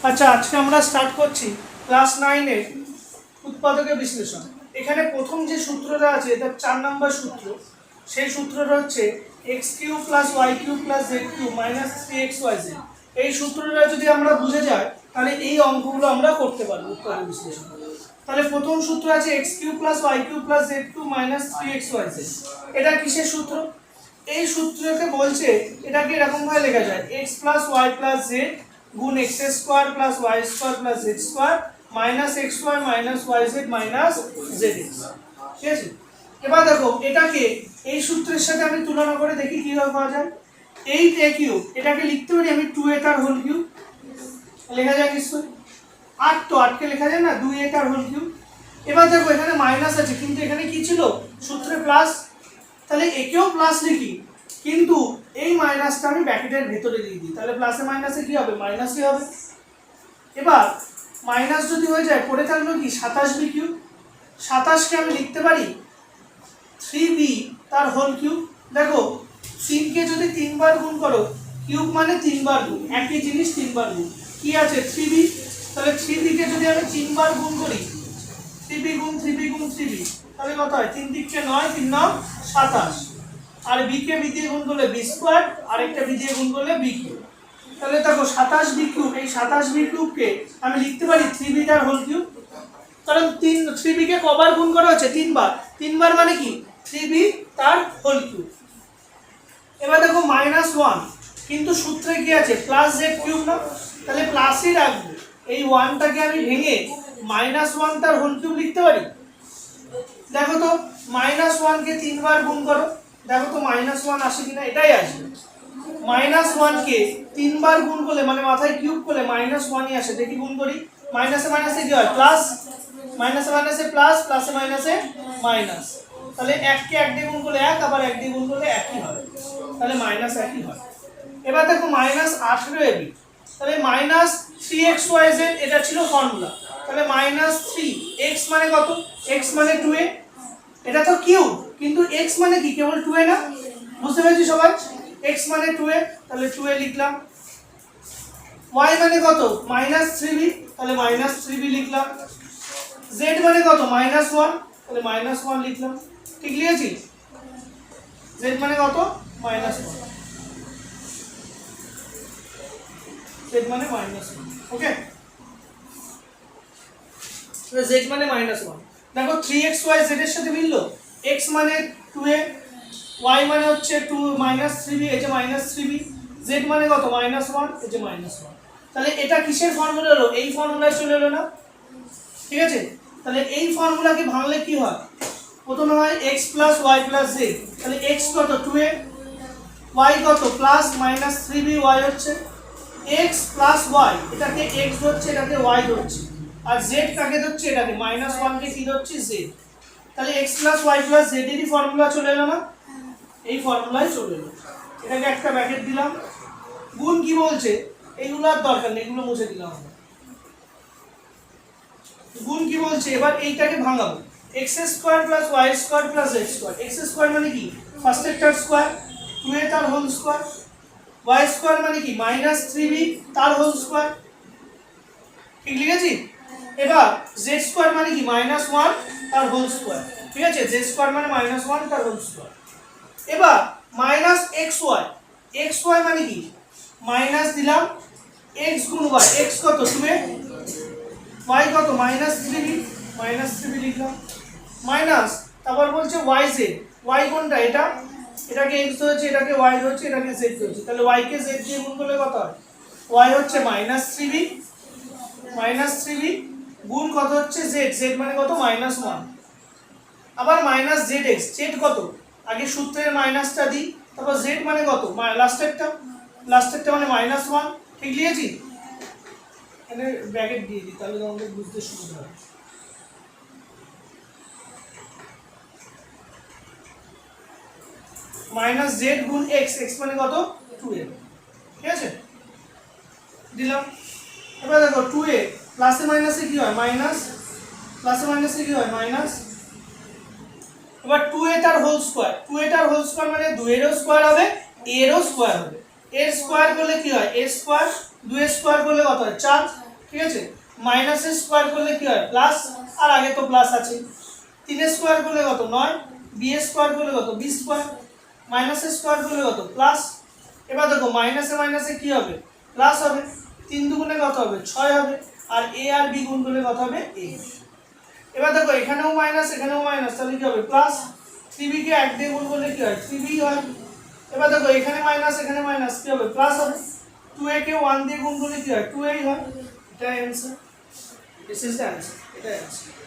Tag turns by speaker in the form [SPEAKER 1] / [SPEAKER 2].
[SPEAKER 1] আচ্ছা, আজকে আমরা স্টার্ট করছি ক্লাস 9 এর উৎপাদকের বিশ্লেষণ। এখানে প্রথম যে সূত্রটা আছে এটা 4 নম্বর সূত্র। সেই সূত্রটা হচ্ছে x³ + y³ + z³ - 3xyz। এই সূত্রটা যদি আমরা বুঝে যাই তাহলে এই অঙ্কগুলো আমরা করতে পারবো উৎপাদক বিশ্লেষণ। তাহলে প্রথম সূত্র আছে x³ + y³ + z³ - 3xyz। এটা কিসের সূত্র? এই সূত্রকে বলছে, এটাকে এরকম ভাবে লেখা যায় x + y + z গুণ x² + y² + z² - xy - yz - zx। ঠিক আছে, এবার দেখো এটাকে এই সূত্রের সাথে আমি তুলনা করে দেখি কিভাবে পাওয়া যায়। 8a³ এটাকে লিখতে পারি আমি 2a তার হোল কিউব, লেখা যায় নিশ্চয়ই। 8 তো 8 কে লেখা যায় না, 2a তার হোল কিউব। এবার দেখো এখানে মাইনাস আছে কিন্তু এখানে কি ছিল সূত্রে প্লাস, তাহলে একেও প্লাস লিখি কিন্তু এই মাইনাসটা আমি ব্র্যাকেটের ভেতরে দিয়ে দিই, তাহলে প্লাসে মাইনাসে কি হবে, মাইনাসই হবে। এবার মাইনাস যদি হয়ে যায় পড়ে থাকলো কি 27b³। 27কে আমি লিখতে পারি 3b তার হোল কিউব। দেখো 3কে যদি 3 বার গুণ করো, কিউব মানে 3 বার গুণ, একই জিনিস 3 বার গুণ, কি আছে 3b। তাহলে 3b কে যদি আমি 3 বার গুণ করি, 3b গুণ 3b গুণ 3b, তাহলে কত হয় 3 3 9 3 9 27। আর b কে b দিয়ে গুণ করলে b², আরেকটা b দিয়ে গুণ করলে b³। তাহলে দেখো 27b³, এই 27b³ কে আমি লিখতে পারি 3b তার হোল কিউব। কারণ 3b কে কবার গুণ করা হচ্ছে, 3 বার, 3 বার মানে কি 3b তার হোল কিউব। এবার দেখো -1 কিন্তু সূত্রে কি আছে +z³ না, তাহলে প্লাসই রাখবো। এই 1টাকে আমি ভেঙে -1 তার হোল কিউব লিখতে পারি। দেখো তো -1 কে 3 বার গুণ করো, দেখো তো -1 আসে কিনা, এটাই আসবে। -1 কে 3 বার গুণ করলে মানে মাথায় কিউব করলে -1ই আসে। দেখি গুণ করি, মাইনাসে মাইনাসে কি হয় প্লাস, মাইনাসে মাইনাসে প্লাস, প্লাসে মাইনাসে মাইনাস। তাহলে 1 কে 1 দিয়ে গুণ করলে 1, আবার 1 দিয়ে গুণ করলে 1ই হয়, তাহলে -1ই হয়। এবার দেখো -18ab, তাহলে -3xyz এটা ছিল ফর্মুলা। তাহলে -3 x মানে কত, x মানে 2a, এটা তো কিউব কিন্তু x মানে কি কেবল 2a না, বুঝতে পেরেছি সবাই। x মানে 2a, তাহলে 2a লিখলাম। y মানে কত -3b, তাহলে -3b লিখলাম। z মানে কত -1, তাহলে -1 লিখলাম। ঠিক লিখেছি, z মানে কত -1, z মানে -1, ওকে। তো z মানে -1, দেখো 3xyz এর সাথে মিললো, x মানে 2a, y মানে হচ্ছে 2 -3b, এই যে -3b, z মানে কত -1, এই যে -1। তাহলে এটা কিসের ফর্মুলা হলো, এই ফর্মুলায় চলে এলো না, ঠিক আছে। তাহলে এই ফর্মুলাকে ভাঙলে কি হয়, প্রথমে হয় x + y + z, তাহলে x কত 2a, y কত প্লাস -3b, y হচ্ছে x + y, এটাকে x ধরছে এটাকে y ধরছে, আর z কাকে ধরছে এটাকে -1 কে কি ধরছে z। তাহলে x + y + z এরই ফর্মুলা চলে এলো না, এই ফর্মুলায় চলে এলো। এটাকে একটা ব্র্যাকেট দিলাম। গুণ কি বলছে এইগুলো আর দরকার নেই, এগুলো মুছে দিলাম আমরা। গুণ কি বলছে, এবার এইটাকে ভাঙাবো, x² + y² + z²। x² মানে কি ফার্স্টেরটার স্কয়ার 2a তার হোল স্কয়ার, y² মানে কি -3b তার হোল স্কয়ার, ঠিক লিখেছি। এবার z² মানে কি -1 তার হোল স্কয়ার, ঠিক আছে, z² মানে -1 তার হোল স্কয়ার। এবার -xy, xy মানে কি মাইনাস দিলাম x গুণ y, x কত 2a, y কত -3b, -3b লিখলাম। মাইনাস তারপর বলছে yz, y কোনটা এটা, এটাকে x ধরেছে এটাকে y ধরেছে এটাকে z ধরেছে, তাহলে y কে z দিয়ে গুণ করলে কত হয়, y হচ্ছে -3b, -3b গুণ কত হচ্ছে z, z মানে কত -1, আবার -zx, z কত, আগে সূত্রের মাইনাসটা দিই, তারপর z মানে কত লাস্টেরটা মানে -1, ঠিক লিখেছি। এখানে ব্র্যাকেট দিয়ে দিই তাহলে তোমাদের বুঝতে সুবিধা হবে। -z গুণ x, x মানে কত 2a, ঠিক আছে দিলাম। এবার দেখো 2a প্লাসে মাইনাসে কি হয় মাইনাস, প্লাসে মাইনাসে কি হয় মাইনাস। এবার 2a তার হোল স্কয়ার, 2a তার হোল স্কয়ার মানে 2 এরও স্কয়ার হবে, a এরও স্কয়ার হবে। এর স্কয়ার করলে কি হয় a², 2 এর স্কয়ার করলে কত হয় 4, ঠিক আছে, মাইনাসের স্কোয়ার করলে কি হয় প্লাস, আর আগে তো প্লাস আছে। 3 স্কোয়ার করলে কত 9, বি স্কোয়ার করলে কত বি স্কোয়ার, মাইনাসের স্কোয়ার করলে কত প্লাস। এবার দেখো মাইনাসে মাইনাসে কি হবে প্লাস হবে, 3 দুগুণে কত হবে 6 হবে, আর এ আর বি গুণ করলে কত হবে এ। এবার দেখো এখানেও মাইনাস এখানেও মাইনাস, তাহলে কি হবে প্লাস, 3b কে 1 দিয়ে গুণ করলে কি হয় 3b হয়। এবার দেখো এখানে মাইনাস এখানে মাইনাস কি হবে প্লাস হবে, 2a কে 1 দিয়ে গুণ করলে কি হয় 2a হয়। এটাই answer, this is the answer, এটাই অ্যান্সার।